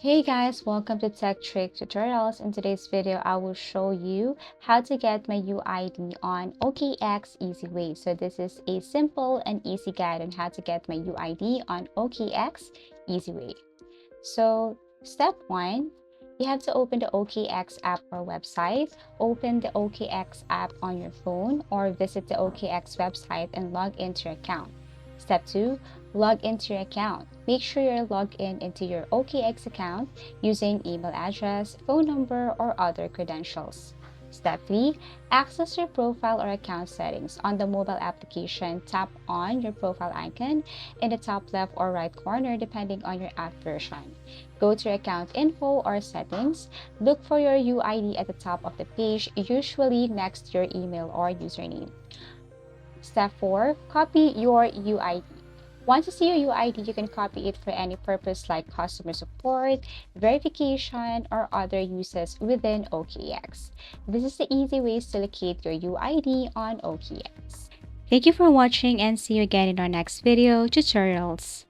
Hey guys, welcome to Tech Trick Tutorials. In today's video, I will show you how to get my UID on OKX Easy Way. So this is a simple and easy guide on how to get my UID on OKX Easy Way. So step one, you have to open the OKX app or website. Open the OKX app on your phone or visit the OKX website and log into your account. Step 2, log into your account. Make sure you're logged into your OKX account using email address, phone number, or other credentials. Step 3, access your profile or account settings. On the mobile application, tap on your profile icon in the top left or right corner depending on your app version. Go to your account info or settings. Look for your UID at the top of the page, usually next to your email or username. Step 4, copy your UID. Once you see your UID, you can copy it for any purpose like customer support, verification, or other uses within OKX. This is the easy ways to locate your UID on OKX. Thank you for watching and see you again in our next video tutorials.